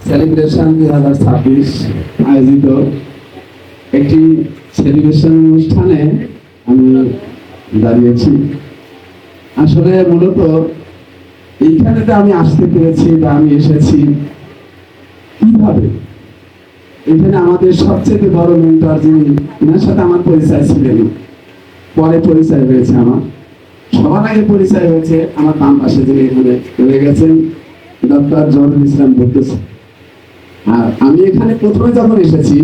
Celebration 2026 আয়োজিত একটি celebration অনুষ্ঠানে আমি দাঁড়িয়েছি। আসলে মূলত এইখানে আমি আসতে পেরেছি বা আমি এসেছি কিভাবে, এখানে আমাদের সবচেয়ে বড় মেন্টর যিনি, ওনার সাথে আমার পরিচয় ছিলেন, পরে পরিচয় হয়েছে। আমার সবার আগে পরিচয় হয়েছে আমার বাম পাশে যিনি এখানে রয়ে গেছেন, ডক্টর জহুরুল ইসলাম বলতেছে। আর আমি এখানে প্রথমে যখন এসেছি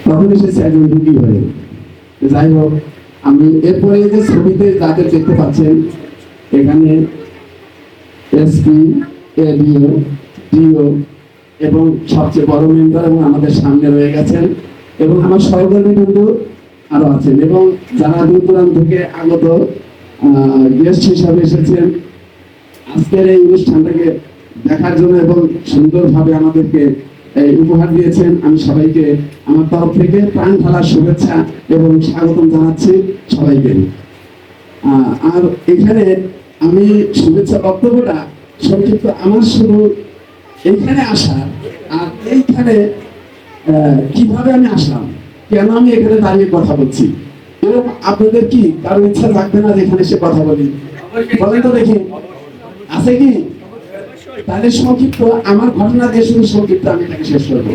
তখন এসেছি একজন রুগী হয়ে। যাই হোক, আমি এরপরে যে ছবিতে যাদের দেখতে পাচ্ছেন এখানে এসপি, এডিও, ডিও এবং সবচেয়ে বড় মেম্বার এবং আমাদের সামনে রয়ে গেছেন, এবং আমার সহকর্মী বন্ধু আরো আছেন, এবং যারা দূর দূরান্ত থেকে আগত গেস্ট হিসাবে এসেছেন আজকের এই অনুষ্ঠানটাকে দেখার জন্য এবং সুন্দরভাবে আমাদেরকে উপহার দিয়েছেন। আমি সবাইকে আমার তরফ থেকে প্রাণ ঢালার শুভেচ্ছা এবং স্বাগতম জানাচ্ছি সবাইকে। আর এখানে আমি শুভেচ্ছা বক্তব্যটা সংক্ষিপ্ত, আমার শুরু এইখানে আসা, আর এইখানে কিভাবে আমি আসলাম, কেন আমি এখানে দাঁড়িয়ে কথা বলছি, এরকম আপনাদের কি কারো ইচ্ছা থাকবে না যেখানে সে কথা বলি? বলেন তো দেখি, আছে কি? তাহলে সংক্ষিপ্ত আমার ঘটনা দিয়ে শুধু সংক্ষিপ্ত আমি এটাকে শেষ করবো।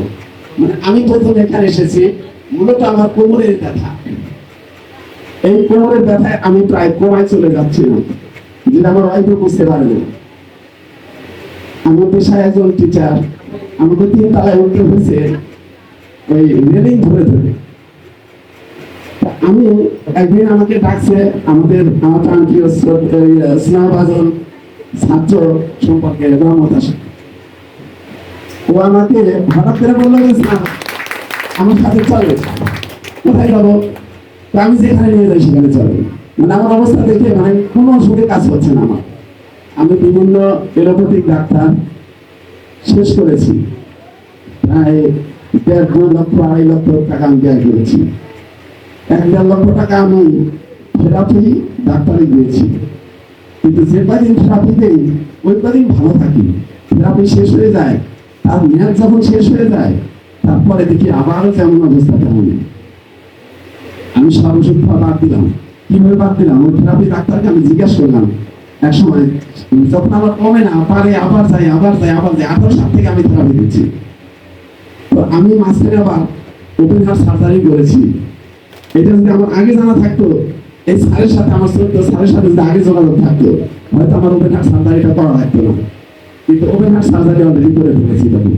মানে আমি প্রথম এখানে এসেছি মূলত আমার কোমরের ব্যথা। এই কোমরের ব্যথায় আমি প্রায় কোমায় চলে যাচ্ছিলাম, যেটা আমার হয়তো বুঝতে পারেনি। আমি পেশায় একজন টিচার, আমাকে 3 তলায় উঠতে হয়েছে ওই রেলিং ধরে ধরে। আমি একদিন আমাকে ডাকছে আমার প্রান্তীয় স্নেহভাজন ছাত্র সম্পর্কে রহমত আসে, ও আমাকে হঠাৎ করে বললো আমার সাথে চলে। কোথায় যাবো? আমি যেখানে নিয়ে যাই সেখানে চলে। মানে আমার অবস্থা দেখে মানে কোনো ওষুধে কাজ হচ্ছে না আমার। আমি বিভিন্ন এলোপ্যাথিক ডাক্তার শেষ করেছি, প্রায় 1.5 লক্ষ 2.5 লক্ষ টাকা আমি ব্যয় করেছি। 1.5 লক্ষ টাকা আমি থেরাপি ডাক্তারে দিয়েছি, কিন্তু যে কদিন থেরাপি দেই ওই কদিন ভালো থাকি। থেরাপি শেষ হয়ে যায়, তার মেয়াদ যখন শেষ হয়ে যায় তারপরে দেখি আবারও যেমন অবস্থা তেমন। আমি সব ওষুধ বাদ দিলাম। কিভাবে বাদ দিলাম? ওই থেরাপি ডাক্তারকে আমি জিজ্ঞাসা করলাম এক সময়, যখন আমার কমে না পারে আবার যাই 18 সাল থেকে আমি থেরাপি দিচ্ছি। তো আমি মাঝখানে আবার ওপেন হার্ট সার্জারি করেছি। এটা যদি আমার আগে জানা থাকতো, এই স্যারের সাথে আমার স্যারের সাথে যদি আগে যোগাযোগ থাকতো, হয়তো আমার ওপেন হার্ট সার্জারিটা করা লাগতো না। কিন্তু ওপেন হার্ট সার্জারি অলরেডি করে ফেলেছি তখন।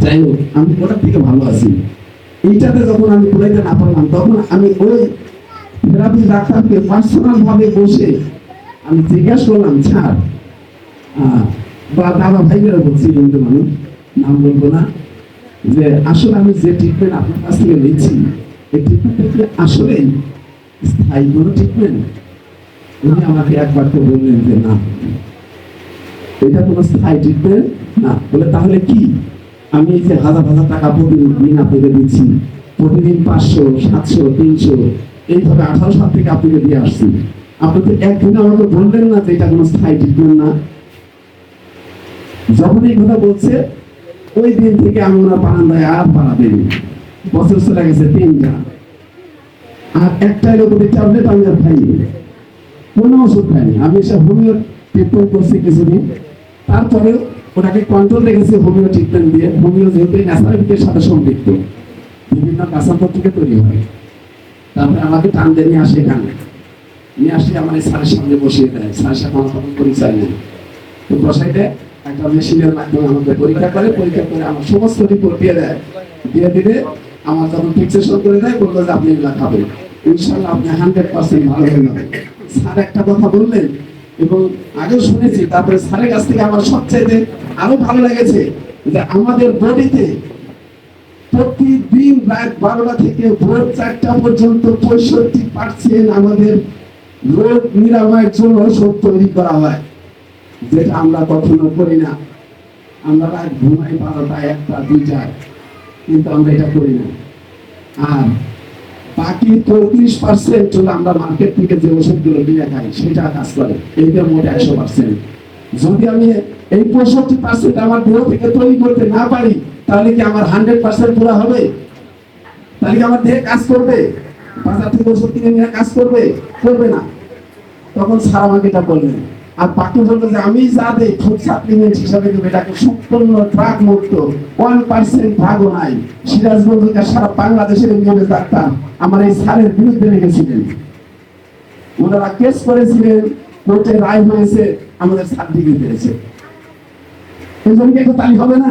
যাই হোক, আমি ওটার থেকে ভালো আছি। এইটাতে যখন আমি ঘুরাইতে না পারলাম, তখন আমি ওই থেরাপি ডাক্তারকে পার্সোনাল ভাবে বসে আমি জিজ্ঞাসা করলাম, স্যার বা দাদা ভাইয়েরা বলছি, কিন্তু মানুষ নাম বলবো না, যে আসলে আমি যে ট্রিটমেন্ট আপনার কাছ থেকে নিচ্ছি এই ট্রিটমেন্টটা আসলেই স্থায়ী কোনো ট্রিটমেন্ট? উনি আমাকে একবার তো বললেন যে না, এটা কোনো স্থায়ী ট্রিটমেন্ট না। বলে তাহলে কি? আমি এই যে হাজার হাজার টাকা প্রতিদিন আপনাকে দিচ্ছি, প্রতিদিন 500, 700, 300 এইভাবে 18 সাল থেকে আপনাকে দিয়ে আসছি, আপনি তো একদিন আমাকে বললেন না যে এটা কোনো স্থায়ী ট্রিটমেন্ট না? যখন এই কথা বলছে ওই দিন থেকে আমি ওনার বারান্দায় আর পাড়া দেয়নি। বছর চলে গেছে 3টা, আর একটা এলোপ্যাথিক ট্যাবলেট আমি আর খাইনি, কোনো ওষুধ খাইনি। আমি এসব হোমিও ট্রিটমেন্ট করছি কিছুদিন, তারপরে ওটাকে কন্ট্রোল রেখেছি হোমিও ট্রিটমেন্ট দিয়ে। হোমিও যেহেতু ন্যাচারালিটির সাথে সম্পৃক্ত, বিভিন্ন কাঁচাপত্র থেকে তৈরি হয়। তারপরে আমাকে টান দিয়ে নিয়ে আসে, এখানে নিয়ে আসলে আমার এই স্যারের সামনে বসিয়ে দেয়। স্যারের সাথে আমার তখন পরিচয় নেই, তো বসাই দেয়, একটা মেশিনের মাধ্যমে আমাকে পরীক্ষা করে আমার সমস্ত রিপোর্ট দিয়ে দেয়। দিয়ে দিলে আমার যখন ফিক্সেশন করে দেয়, বললো যে আপনি এগুলা খাবেন, ইনশাল্লাহ আপনি 100% ভালো হয়ে যাবেন। স্যার একটা কথা বললেন এবং আগেও শুনেছি, তারপরে স্যারের কাছ থেকে আমার সবচাইতে আরো ভালো লেগেছে যে আমাদের বডিতে প্রতিদিন রাত 12টা থেকে ভোর 4টা পর্যন্ত 65% আমাদের রোগ নিরাময়ের জন্য ওষুধ তৈরি করা হয়, যেটা আমরা কখনো করি না। আমরা রাত ঘুমাই 12টা, 1টা, 2টায়, কিন্তু আমরা এটা করি না। আর বাকি 33% হলো আমরা মার্কেট থেকে যে ওষুধগুলো কিনে খাই সেটা কাজ করে, এইটা মোট 100%। যদি আমি এই 65% আমার দেহ থেকে তৈরি করতে না পারি, তাহলে কি আমার 100% পুরা হবে? তাহলে কি আমার দেহে কাজ করবে? বাজার থেকে ওষুধ কিনে নিয়ে কাজ করবে? করবে না। তখন স্যার আমাকে এটা বললেন। আর বাকি বললো যে আমি যা দেই ফুড সাপ্লিমেন্ট হিসাবে দেবো, এটাকে সম্পূর্ণ ড্রাগ মুক্ত, 1% ড্রাগও নাই। সিরাজগঞ্জ থেকে সারা বাংলাদেশের এমবিবিএস ডাক্তার আমার এই স্যারের বিরুদ্ধে লেগেছিলেন, ওনারা কেস করেছিলেন, কোর্টে রায় হয়েছে, আমাদের সার্টিফিকেট পেয়েছে। এই জন্য কি একটু তালি হবে না?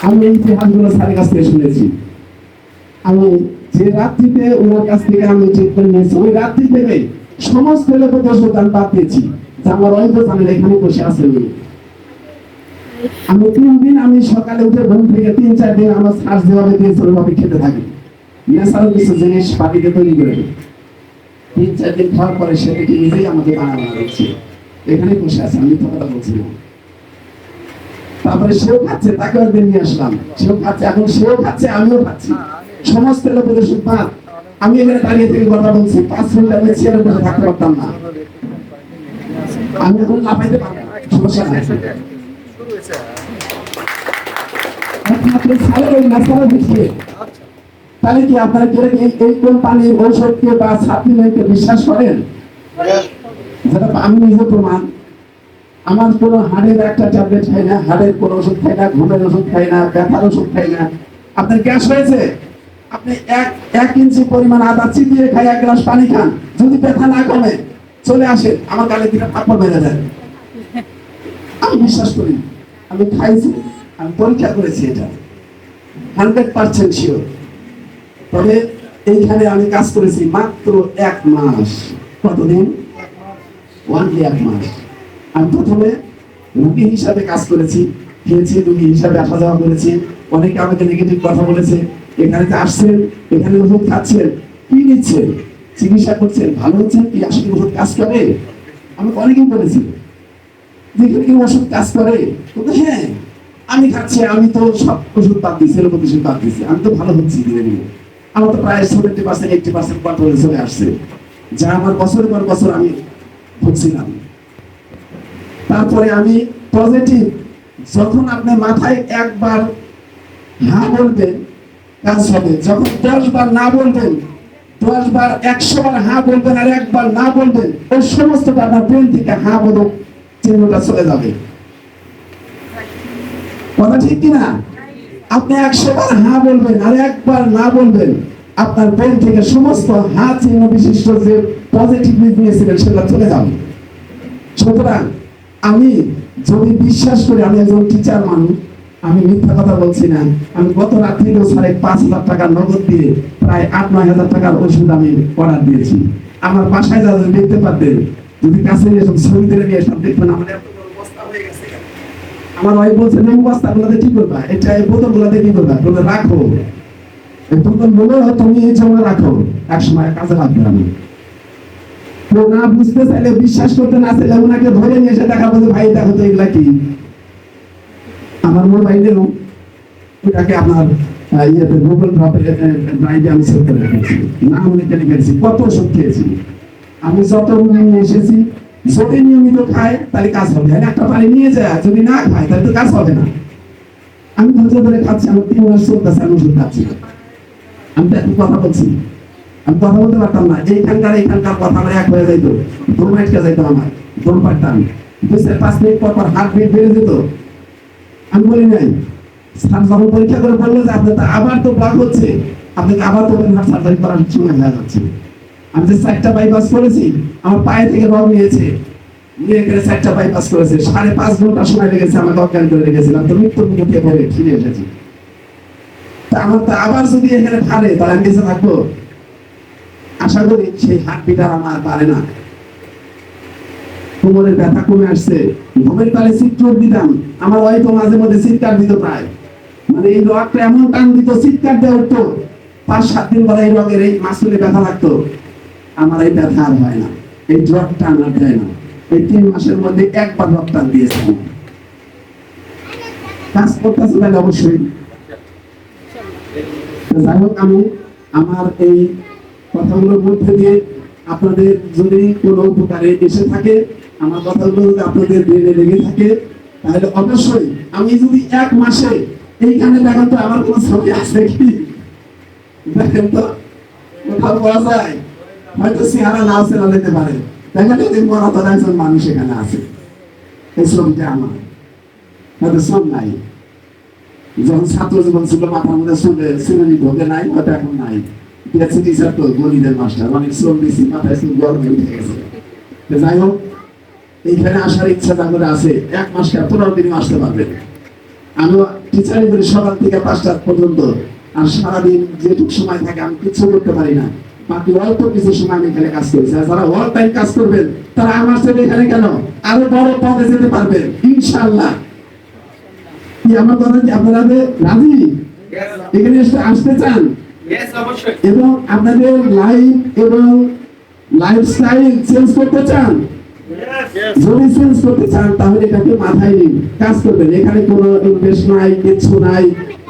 আমি এই ইতিহাসগুলো স্যারের কাছ থেকে শুনেছি। আমি যে রাত্রিতে ওনার কাছ থেকে আমি ট্রিটমেন্ট নিয়েছি, ওই রাত্রি থেকে সমস্ত লোকের ওষুধ আমি বাদ দিয়েছি, যে আমার অল্প জানেন এখানে বসে আছেন। আমি 3 দিন আমি সকালে উঠে ঘুম থেকে 3-4 দিন আমার শ্বাস যেভাবে দিয়েছে ওইভাবে খেতে থাকি। ন্যাচারাল কিছু জিনিস বাড়িতে তৈরি করে 3-4 দিন খাওয়ার পরে সেটাকে নিজেই আমাকে বানানো হচ্ছে। এখানে বসে আছে, আমি তো কথা বলছি না। তারপরে সেও খাচ্ছে, তাকে একদিন নিয়ে আসলাম, সেও খাচ্ছে, এখন সেও খাচ্ছে, আমিও খাচ্ছি। সমস্ত লোকের ওষুধ বাদ। আমি এখানে দাঁড়িয়ে থেকে কথা বলছি, 5 মিনিট আমি চেয়ারে বসে থাকতে পারতাম না। আমি এখন লাফাইতে পারবো না, সমস্যা নাই। একমাত্র স্যারের ওই ন্যাচারাল দিচ্ছে। তাহলে কি আপনারা কেউ এই কোম্পানির ঔষধকে বা সাপ্লিমেন্টকে বিশ্বাস করেন? যেটা আমি নিজে প্রমাণ। আমার কোনো হাড়ের একটা ট্যাবলেট খাই না, হাড়ের কোনো ওষুধ খাই না, ঘুমের ওষুধ খাই না, ব্যথার ওষুধ খাই না। আপনার গ্যাস হয়েছে, আপনি 1 ইঞ্চি পরিমাণ আদা চিবিয়ে খাই, 1 গ্লাস পানি খান, যদি ব্যথা না কমে চলে আসে, আমার গালে দিকে থাপ্পড় মেরে যায়। আমি বিশ্বাস করি, আমি খাইছি, আমি পরীক্ষা করেছি, এটা 100% শিওর। তবে এইখানে আমি কাজ করেছি মাত্র 1 মাস। কতদিন? 1 মাস। আমি প্রথমে রোগী হিসাবে কাজ করেছি, খেয়েছি, রোগী হিসাবে আসা যাওয়া করেছি। অনেকে আমাকে নেগেটিভ কথা বলেছে, এখানে যে আসছেন, এখানে ওষুধ খাচ্ছেন, কি নিচ্ছেন, চিকিৎসা করছেন, ভালো হচ্ছেন কি, আসলে ওষুধ কাজ করে? আমাকে অনেকেই বলেছি যেখানে কি ওষুধ কাজ করে। হ্যাঁ, আমি খাচ্ছি, আমি তো সব ওষুধ বাদ দিচ্ছি, এরকম ওষুধ বাদ দিচ্ছি, আমি তো ভালো হচ্ছি ধীরে ধীরে। আমার তো প্রায় 70-80% কন্ট্রোলে চলে আসছে, যা আমার বছরের পর বছর আমি ভুগছিলাম। তারপরে আমি পজিটিভ, যখন আপনি মাথায় একবার হ্যাঁ বলবেন কাজ হবে, যখন 10 বার না বলবেন, 10 বার 100 বার হ্যাঁ বলবেন আর 1 বার না বলবেন, ওই সমস্ত আপনার ব্রেন থেকে হ্যাঁ বলো চিহ্নটা চলে যাবে। কথা ঠিক কিনা? আপনি 100 বার হ্যাঁ বলবেন আর 1 বার না বলবেন, আপনার ব্রেন থেকে সমস্ত হ্যাঁ চিহ্ন বিশিষ্ট যে পজিটিভ নিয়েছিলেন সেটা চলে যাবে। সুতরাং আমি যদি বিশ্বাস করি, আমি একজন টিচার মানুষ, আমি মিথ্যা কথা বলছি না। আমি গত রাত্রিতেও 5,500 টাকা নগদ দিয়ে প্রায় 8-9 হাজার টাকার ওষুধ আমি অর্ডার দিয়েছি। আমার বাসায় যা দেখতে পারতেন, যদি কাছে নিয়ে সব ছবি তুলে নিয়ে সব দেখবেন, আমার এত বড় বস্তা হয়ে গেছে। আমার ওয়াইফ বলছে, এই বস্তাগুলোতে কি করবা, এটা এই বোতলগুলোতে কি করবা, তোমরা রাখো, এই বোতলগুলো তুমি এই জন্য রাখো, একসময় কাজে লাগবে। আমি তো না বুঝতে চাইলে, বিশ্বাস করতে না চাইলে ওনাকে ধরে নিয়ে এসে দেখাবো যে ভাই দেখো তো এগুলা কি। আমার মোবাইলেও ওটাকে আপনার ইয়েতে গুগল ড্রাইভে আমি সেভ করে রেখেছি, নাম লিখে রেখেছি, কত ওষুধ খেয়েছি আমি, যত রুগী নিয়ে এসেছি। যদি নিয়মিত খায় তাহলে কাজ হবে, একটা পানি নিয়ে যায়, যদি না খায় তাহলে তো কাজ হবে না। আমি ধৈর্য ধরে খাচ্ছি, আমার 3 মাস চলতেছে, আমি ওষুধ খাচ্ছি। আমি তো এখন কথা বলছি, আমি কথা বলতে পারতাম না, এইখানকার কথা আমার এক হয়ে যাইতো, দৌড় আটকে যাইতো, আমার দৌড় পারতাম, 2-5 মিনিট পর পর হার্ট বিট বেড়ে যেত। আমি বলি নাই, স্যার যখন পরীক্ষা করে বললো যে আপনার আবার তো ব্লক হচ্ছে, আপনাকে আবার তো হার্ট সার্জারি করার সময় হয়ে যাচ্ছে। আমি যে 4টা বাইপাস করেছি, আমার পায়ে থেকে রগ নিয়েছে, নিয়ে গেলে 4টা বাইপাস করেছে, 5.5 ঘন্টা সময় লেগেছে, আমাকে অজ্ঞান করে রেখেছিলাম, তো মৃত্যুর মুখে পড়ে ফিরে এসেছি। তা আমার তো আবার যদি এখানে ঢালে, তাহলে আমি বেঁচে থাকবো? আশা করি সেই হার্ট বিট আর আমার পারে না। কোমরের ব্যথা কমে আসছে, ঘুমের তালে চিৎকার দিতাম, আমার ওয়াইফও মাঝে মধ্যে চিৎকার দিত, প্রায় মানে এই রগটা এমন টান দিত, চিৎকার দিয়ে উঠতো। 5-7 দিন পরে এই রগের এই মাসুলে ব্যথা লাগতো। আমার এই ব্যথা আর হয় না, এই ড্রপ টান আর দেয় না। এই 3 মাসের মধ্যে একবার ড্রপ টান দিয়েছে। কাজ করতেছে তাহলে অবশ্যই। যাই হোক, আমি আমার এই কথাগুলোর মধ্যে দিয়ে আপনাদের যদি কোনো উপকারে এসে থাকে, আমার কথাগুলো যদি আপনাদের ব্রেনে লেগে থাকে তাহলে অবশ্যই আমি যদি 1 মাসে এইখানে দেখেন তো আমার কোনো ছবি আছে কি, দেখেন তো কোথাও পাওয়া যায়? হয়তো চেহারা নাও চেনা যেতে পারে, দেখেন এই যে মরাতর একজন মানুষ এখানে আছে, এই ছবিটা আমার, হয়তো শ্রম নাই। যখন ছাত্র জীবন ছিল মাথার মধ্যে শ্রেণী ঢোকে নাই, হয়তো এখন নাই। টিচার তো গণিতের মাস্টার, অনেক শ্রম দিয়েছি, মাথায় শুধু গরমে উঠে গেছে। যাই হোক, এইখানে আসার ইচ্ছা যাদের আছে 1 মাস 15 দিনও আসতে পারবেন। আমি টিচারি করি সকাল থেকে 5টা পর্যন্ত, আর সারাদিন যেটুকু সময় থাকে আমি কিছু করতে পারি না, বাকি অল্প কিছু সময় আমি এখানে কাজ করেছি। আর যারা অল টাইম কাজ করবেন তারা আমার সাথে এখানে কেন আরো বড় পদে যেতে পারবেন ইনশাআল্লাহ। কি আমার কথা কি আপনারা রাজি এখানে আসতে চান? এবং আপনাদের লাইফ এবং লাইফস্টাইল চেঞ্জ করতে চান? যদি চেঞ্জ করতে চান তাহলে এটাকে মাথায় নিন, কাজ করবেন। এখানে কোনো ইনভেস্ট নাই, কিছু নাই,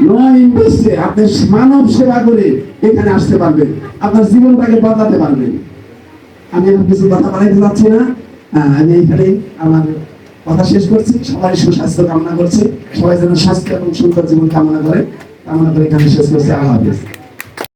নো ইনভেস্টে আপনি মানব সেবা করে এখানে আসতে পারবেন, আপনার জীবনটাকে বদলাতে পারবেন। আমি আর কিছু কথা বাড়াইতে যাচ্ছি না, আমি এখানে আমার কথা শেষ করছি। সবাই সুস্বাস্থ্য কামনা করছি, সবাই যেন স্বাস্থ্য এবং সুন্দর জীবন কামনা করে এখানে শেষ করছি। আল্লাহ হাফেজ।